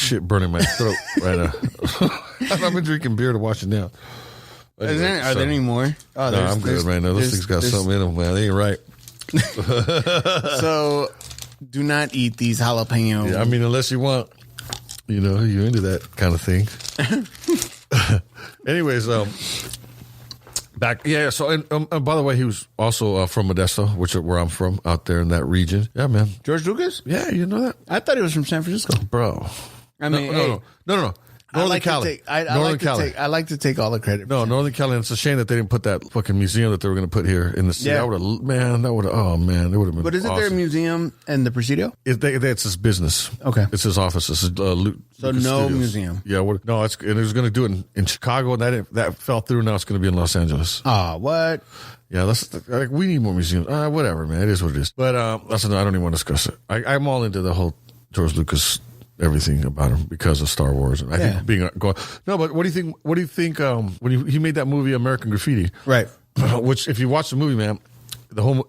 shit burning my throat right now. I've been drinking beer to wash it down. Anyway, are there any more? Oh, no, I'm good right now. This thing's got something in them, man. They ain't right. So, do not eat these jalapeno. Yeah, I mean, unless you want, you're into that kind of thing. Anyways, back, yeah. So, and by the way, he was also from Modesto, which is where I'm from, out there in that region. Yeah, man. George Lucas? Yeah, you know that? I thought he was from San Francisco, bro. I mean, no. Northern Cali. I like to take all the credit. No, Northern Cali. And it's a shame that they didn't put that fucking museum that they were going to put here in the city. Yeah. That would have, it would have been. But isn't there a museum in the Presidio? It's his business. Okay. It's his office. It's his, so no Studios. museum. Yeah. It was going to do it in Chicago, and that fell through. Now it's going to be in Los Angeles. Ah, what? Yeah, we need more museums. Whatever, man. It is what it is. But I don't even want to discuss it. I'm all into the whole George Lucas everything about him because of Star Wars. And I think but what do you think when he made that movie American Graffiti? Right. Which, if you watch the movie, man,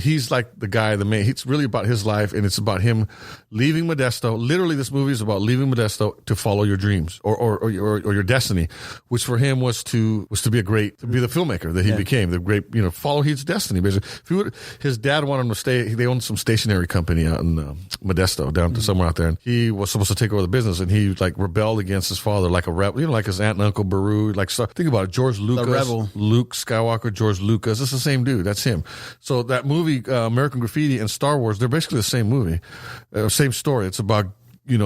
he's like the guy, the man. It's really about his life, and it's about him leaving Modesto. Literally, this movie is about leaving Modesto to follow your dreams or your destiny, which for him was to be to be the filmmaker that he became, the great, follow his destiny. Basically, his dad wanted him to stay. They owned some stationery company out in Modesto, down to somewhere out there, and he was supposed to take over the business, and he rebelled against his father, like a rebel, like his aunt and uncle Baru. Think about it, George Lucas, the rebel. Luke Skywalker, George Lucas. It's the same dude. That's him. So that movie, American Graffiti and Star Wars, they're basically the same movie, same story. It's about,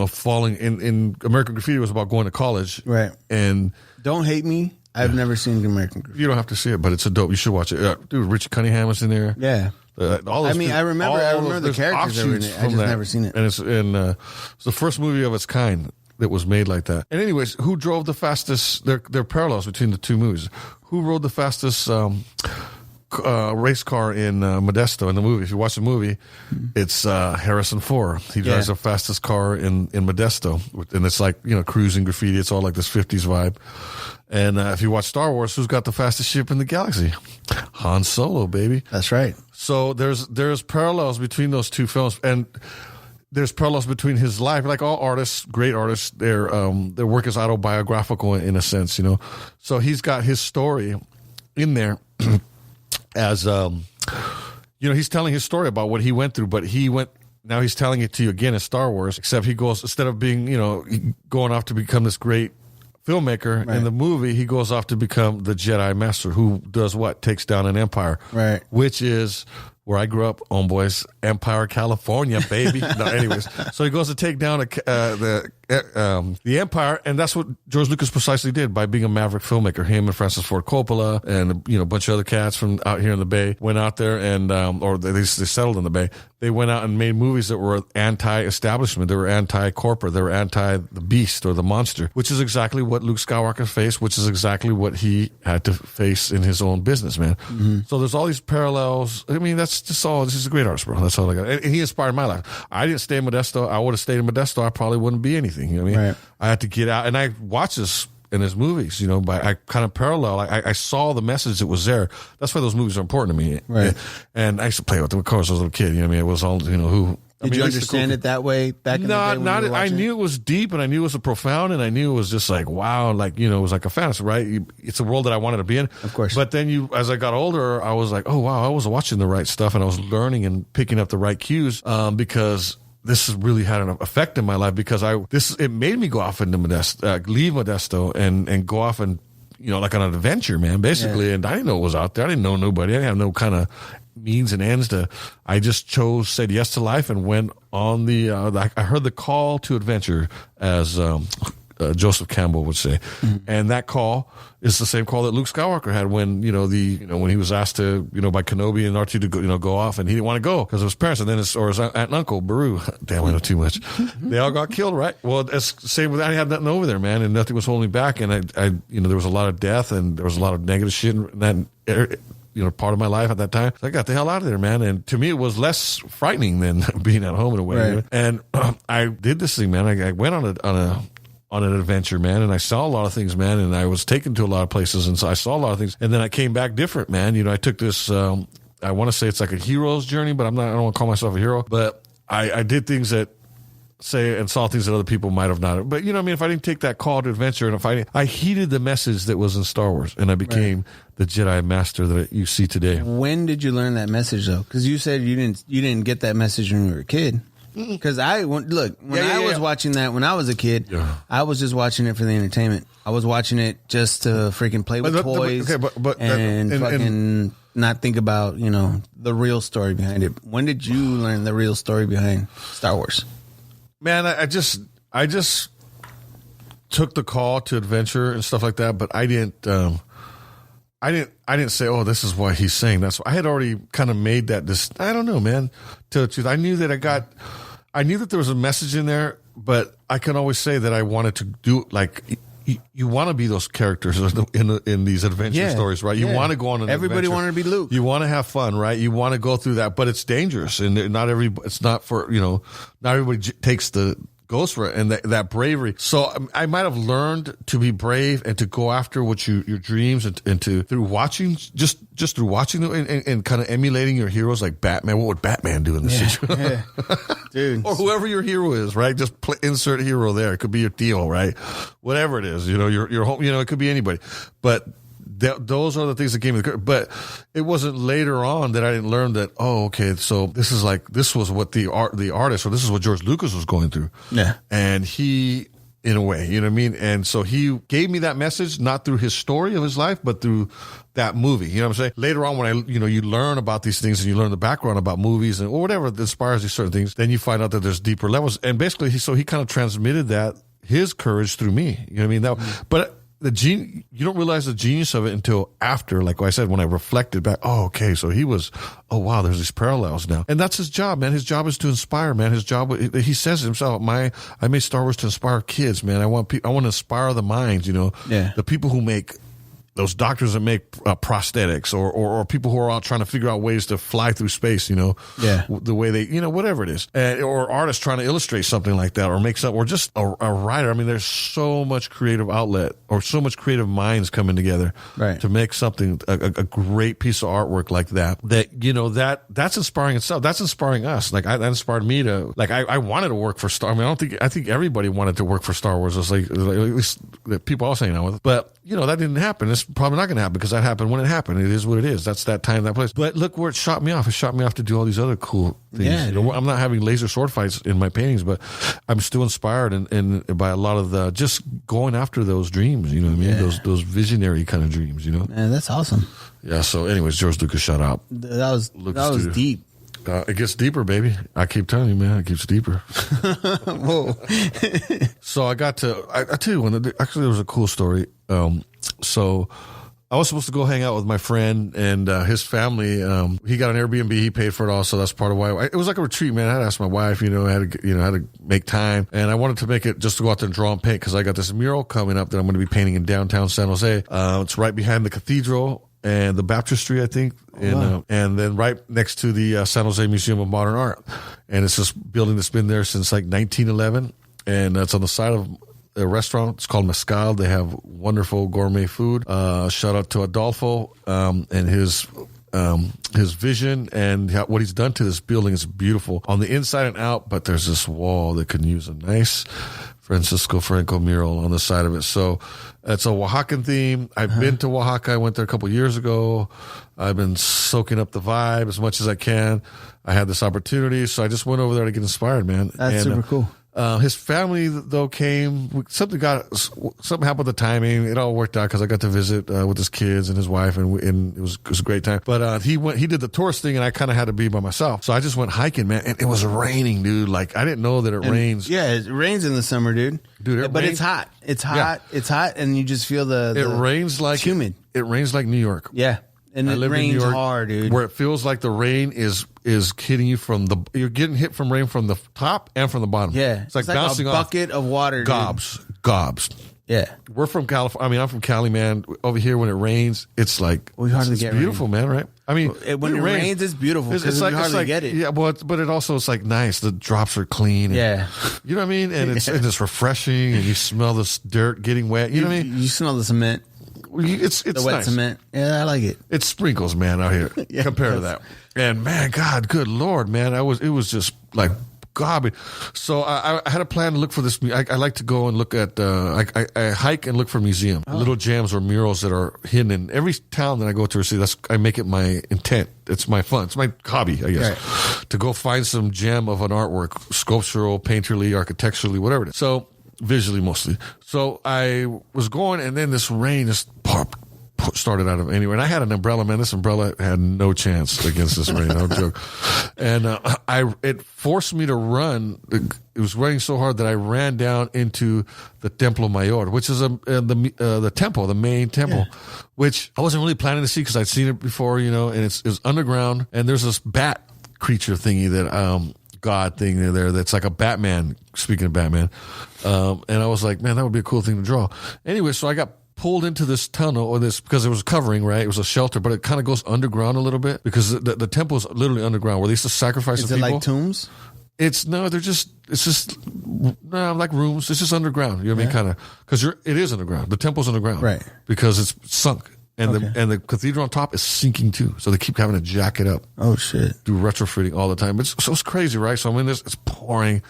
falling in American Graffiti was about going to college. Right. And don't hate me. I've never seen American Graffiti. You don't have to see it, but it's a dope. You should watch it. Dude, Richie Cunningham is in there. Yeah. I remember the characters that were in it. I just never seen it. And it's the first movie of its kind that was made like that. And anyways, who drove the fastest? There are parallels between the two movies. Who rode the fastest race car in Modesto in the movie? If you watch the movie, it's Harrison Ford. He drives the fastest car in Modesto, and it's like cruising graffiti. It's all like this 50s vibe. And if you watch Star Wars, who's got the fastest ship in the galaxy? Han Solo, baby. That's right. So there's parallels between those two films, and there's parallels between his life. Like all artists, great artists, their work is autobiographical in a sense, So he's got his story in there. As he's telling his story about what he went through, but now he's telling it to you again as Star Wars, except he goes, instead of being, going off to become this great filmmaker in the movie, he goes off to become the Jedi Master, who does what? Takes down an empire. Right. Which is where I grew up, Homeboys, Empire, California, baby. No, anyways, so he goes to take down the empire, and that's what George Lucas precisely did by being a maverick filmmaker. Him and Francis Ford Coppola and a bunch of other cats from out here in the Bay went out there and or they settled in the Bay. They went out and made movies that were anti-establishment. They were anti-corporate. They were anti-the beast or the monster, which is exactly what Luke Skywalker faced, which is exactly what he had to face in his own business, man. Mm-hmm. So there's all these parallels. I mean, that's just all. This is a great artist, bro. That's all I got. And he inspired my life. I didn't stay in Modesto. I would have stayed in Modesto. I probably wouldn't be anything. You know what I mean? Right. I had to get out, and I watched this in his movies, but I kind of parallel. I saw the message that was there. That's why those movies are important to me. Right. And I used to play with them, of course, as a little kid. You know what I mean? It was all, who. Did you understand it that way back in the day? I knew it was deep, and I knew it was profound, and I knew it was just like, wow, like, it was like a fantasy, right? It's a world that I wanted to be in. Of course. But then as I got older, I was like, oh, wow, I was watching the right stuff, and I was learning and picking up the right cues, because this has really had an effect in my life, because it made me go off into Modesto, leave Modesto and go off and, like on an adventure, man, basically. Yeah. And I didn't know what was out there. I didn't know nobody. I didn't have no kind of means and ends I just said yes to life and went on I heard the call to adventure, as Joseph Campbell would say. Mm-hmm. And that call is the same call that Luke Skywalker had when, when he was asked to, by Kenobi and R2 to go off, and he didn't want to go because of his parents, and then his aunt and uncle, Baru. Damn, I know too much. They all got killed, right? Well, it's the same with that. I had nothing over there, man, and nothing was holding me back. And I there was a lot of death, and there was a lot of negative shit in that area, part of my life at that time. So I got the hell out of there, man. And to me, it was less frightening than being at home in a way. Right. And I did this thing, man. I went on an adventure, man, and I saw a lot of things, man, and I was taken to a lot of places, and so I saw a lot of things. And then I came back different, man. I took this, I want to say it's like a hero's journey, but I don't want to call myself a hero, but I did things that say and saw things that other people might have not. But you know what I mean? If I didn't take that call to adventure, and if I heeded the message that was in Star Wars, and I became the Jedi Master that you see today. When did you learn that message though? Because you said you didn't get that message when you were a kid. Because I was watching that when I was a kid, I was just watching it for the entertainment. I was watching it just to freaking play with toys and not think about, you know, the real story behind it. When did you learn the real story behind Star Wars? Man, I just took the call to adventure and stuff like that, but I didn't say, oh, this is why he's saying that's. I had already kind of made that. I don't know, man. To the truth, I knew that there was a message in there, but I can always say that I wanted to do like. You want to be those characters in these adventure stories, right? You want to go on an Everybody adventure. wanted to be Luke. You want to have fun, right? You want to go through that, but it's dangerous, and it's not for, you know, not everybody takes the goes for it and that bravery. So I might have learned to be brave and to go after what your dreams and to through watching just through watching them and kind of emulating your heroes like Batman. What would Batman do in this situation? Dude, or whoever your hero is, right? Just insert hero there. It could be your Theo, right? Whatever it is, you know, your home, you know, it could be anybody, but. Those are the things that gave me but it wasn't later on that I didn't learn that, oh, okay, so this was what the artist, or this is what George Lucas was going through. Yeah. And he, in a way, you know what I mean? And so he gave me that message, not through his story of his life, but through that movie. You know what I'm saying? Later on, when you learn about these things and you learn the background about movies or whatever that inspires these certain things, then you find out that there's deeper levels. And basically, he kind of transmitted his courage through me. You know what I mean? But you don't realize the genius of it until after, like I said, when I reflected back, oh, okay, so he was, oh, wow, there's these parallels now. And that's his job, man. His job is to inspire, man. His job, he says it himself, I made Star Wars to inspire kids, man. I want to inspire the minds, you know, the people who make those doctors that make prosthetics or people who are out trying to figure out ways to fly through space, you know, the way they, you know, whatever it is, or artists trying to illustrate something like that or make something, or just a writer. I mean, there's so much creative outlet or so much creative minds coming together to make something, a great piece of artwork like that, you know, that's inspiring itself. That's inspiring us. Like that inspired me to, like, I wanted to work for Star. I mean, I think everybody wanted to work for Star Wars. It's like at least the people I was hanging out with, but you know, that didn't happen. It's probably not going to happen because that happened when it happened. It is what it is. That's that time, that place. But look where it shot me off. It shot me off to do all these other cool things. Yeah, you know, I'm not having laser sword fights in my paintings, but I'm still inspired and by a lot of the just going after those dreams. You know what I mean? Those visionary kind of dreams. You know? Man, that's awesome. Yeah. So, anyways, George Lucas, shout out. That was deep. It gets deeper, baby. I keep telling you, man. It keeps deeper. Whoa. So I tell you, actually, there was a cool story. So I was supposed to go hang out with my friend and his family. He got an Airbnb. He paid for it all, so that's part of why it was like a retreat, man. I had to ask my wife, I had to make time, and I wanted to make it just to go out there and draw and paint because I got this mural coming up that I'm going to be painting in downtown San Jose. It's right behind the cathedral and the baptistry, I think, and then right next to the San Jose Museum of Modern Art. And it's this building that's been there since like 1911, and it's on the side of a restaurant. It's called Mezcal. They have wonderful gourmet food. Shout out to Adolfo and his vision and what he's done to this building is beautiful on the inside and out, but there's this wall that could use a nice Francisco Franco mural on the side of it. So it's a Oaxacan theme. I've been to Oaxaca. I went there a couple of years ago. I've been soaking up the vibe as much as I can. I had this opportunity, so I just went over there to get inspired, man. That's super cool. His family, though, came. Something happened with the timing. It all worked out because I got to visit with his kids and his wife, and it was a great time. But he did the tourist thing, and I kind of had to be by myself. So I just went hiking, man, and it was raining, dude. Like I didn't know that it rains. Yeah, it rains in the summer, dude. But it's hot. It's hot. Yeah. It's hot, and you just feel it rains like humid. It rains like New York. Yeah. And it rains hard, dude. Where it feels like the rain is hitting you you're getting hit from rain from the top and from the bottom. Yeah. It's like bouncing a bucket of water, Gobs. Yeah. We're from California. I mean, I'm from Cali, man. Over here, when it rains, it's like, it's beautiful, man, right? I mean, when it rains, it's beautiful because you hardly get it. Yeah, but it also, it's like nice. The drops are clean. Yeah. You know what I mean? And it's refreshing, and you smell this dirt getting wet. You know what I mean? You smell the cement. It's the wet nice. Cement. Yeah, I like it. It sprinkles, man, out here compared to that. And man, God, good Lord, man, it was just like garbage. So I had a plan to look for this. I like to go and look at, I hike and look for museums, little gems or murals that are hidden in every town that I go to or see. I make it my intent. It's my fun. It's my hobby, I guess, to go find some gem of an artwork, sculptural, painterly, architecturally, whatever it is. So visually mostly. So I was going, and then this rain just started out of anywhere. And I had an umbrella, man. This umbrella had no chance against this rain. No joke. And it forced me to run. It was raining so hard that I ran down into the Templo Mayor, which is the temple, the main temple, which I wasn't really planning to see because I'd seen it before, and it's underground. And there's this bat creature thingy that God thing there that's like a Batman. Speaking of Batman, and I was like, man, that would be a cool thing to draw. Anyway, so I got pulled into this tunnel or this because it was covering, right? It was a shelter, but it kind of goes underground a little bit because the temple is literally underground where they used to sacrifice the people. Is it like tombs? It's just like rooms. It's just underground. You know what I mean? Kind of because it is underground. The temple's underground, right? Because it's sunk. And the cathedral on top is sinking too, so they keep having to jack it up. Oh shit! Do retrofitting all the time. It's crazy, right? So I'm in this. It's pouring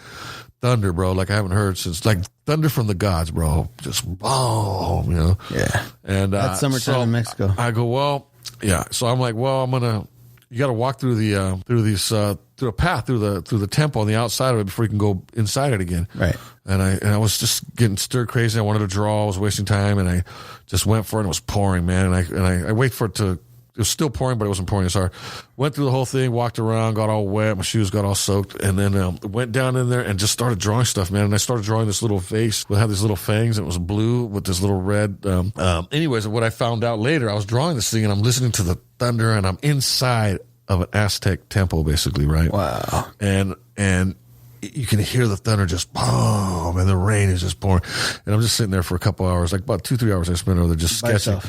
thunder, bro. Like I haven't heard since like thunder from the gods, bro. Just boom, Yeah. And that's summertime in Mexico. I go, well, yeah. So I'm like, well, you got to walk through through a path through the temple on the outside of it before you can go inside it again. Right. And I was just getting stir crazy. I wanted to draw. I was wasting time, and I just went for it. And it was pouring, man. And I wait for it to. It was still pouring, but it wasn't pouring as hard. Went through the whole thing, walked around, got all wet. My shoes got all soaked. And then went down in there and just started drawing stuff, man. And I started drawing this little vase that had these little fangs. And it was blue with this little red. Anyways, what I found out later, I was drawing this thing and I'm listening to the thunder and I'm inside of an Aztec temple, basically, right? Wow. And you can hear the thunder just boom, and the rain is just pouring. And I'm just sitting there for a couple hours, like about 2-3 hours I spent over there just sketching.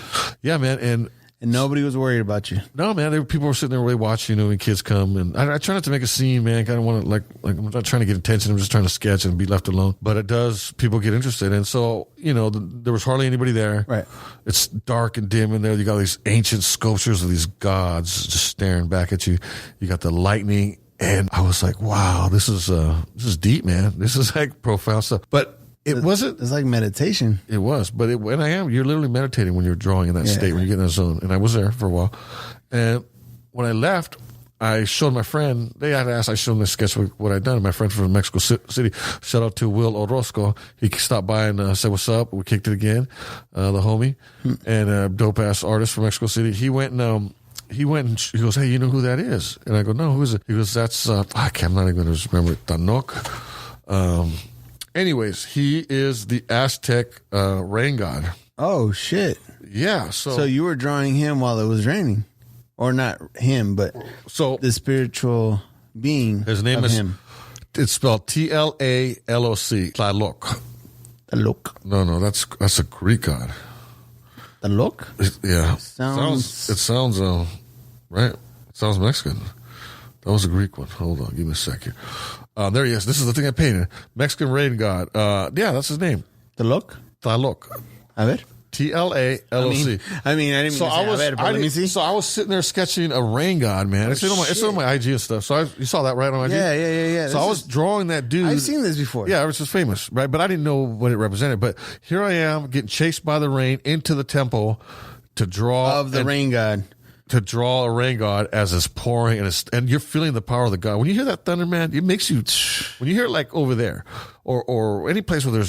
Yeah, man. And nobody was worried about you. No, man. People were sitting there really watching, when kids come. And I try not to make a scene, man. I kind of want to, like, I'm not trying to get attention. I'm just trying to sketch and be left alone. But it does, people get interested. And so, there was hardly anybody there. Right. It's dark and dim in there. You got these ancient sculptures of these gods just staring back at you. You got the lightning. And I was like, wow, this is deep, man. This is like profound stuff. But it wasn't. It's like meditation. It was, but you're literally meditating when you're drawing in that state, when you get in that zone. And I was there for a while. And when I left, I showed my friend, they had asked, I showed them the sketch of what I'd done. My friend from Mexico City, shout out to Will Orozco. He stopped by and said, what's up? We kicked it again, the homie, and a dope ass artist from Mexico City. He went and he goes, hey, you know who that is? And I go, no, who is it? He goes, that's, I'm not even going to remember it. Tanoc. Anyways, he is the Aztec rain god. Oh, shit. Yeah. So you were drawing him while it was raining. Or not him, but the spiritual being. His name is him. It's spelled Tlalok. Tlaloc. Tlaloc. No, that's a Greek god. Tlaloc? Yeah. It sounds right. It sounds Mexican. That was a Greek one. Hold on, give me a second. There he is. This is the thing I painted. Mexican rain god. Yeah, that's his name. Tlaloc? Tlaloc. A ver. Tlalok. I didn't mean to say let me see. So I was sitting there sketching a rain god, man. It's on my IG and stuff. So you saw that right on IG? Yeah. So I was drawing that dude. I've seen this before. Yeah, it was just famous, right? But I didn't know what it represented. But here I am getting chased by the rain into the temple to draw. Of the rain god. To draw a rain god as it's pouring and you're feeling the power of the god. When you hear that thunder, man, it makes you, when you hear it like over there or any place where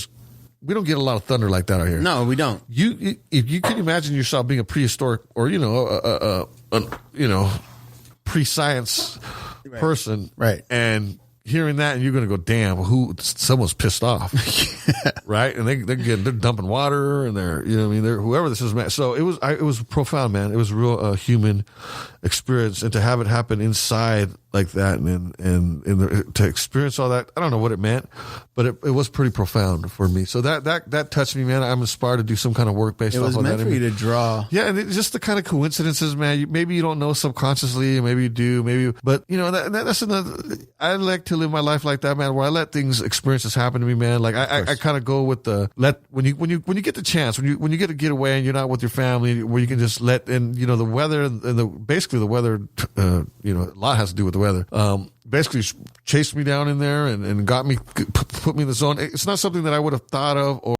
we don't get a lot of thunder like that out here. No, we don't. If you can imagine yourself being a prehistoric or pre-science person, right? And hearing that, and you're going to go, damn, someone's pissed off, right? And they're dumping water, and they're whoever this is, man. So it was profound, man. It was a real human experience, and to have it happen inside like that, and to experience all that, I don't know what it meant, but it was pretty profound for me. So that touched me, man. I'm inspired to do some kind of work based off of that. It was meant for you to draw. Yeah, and just the kind of coincidences, man. Maybe you don't know subconsciously, maybe you do, but that's another. I like to live my life like that, man, where I let experiences happen to me, man. Like I kind of go with when you get the chance, when you get to get away and you're not with your family, where you can just let, and the weather and basically the weather, a lot has to do with the weather. weather. Basically chased me down in there and got me, put me in the zone. It's not something that I would have thought of or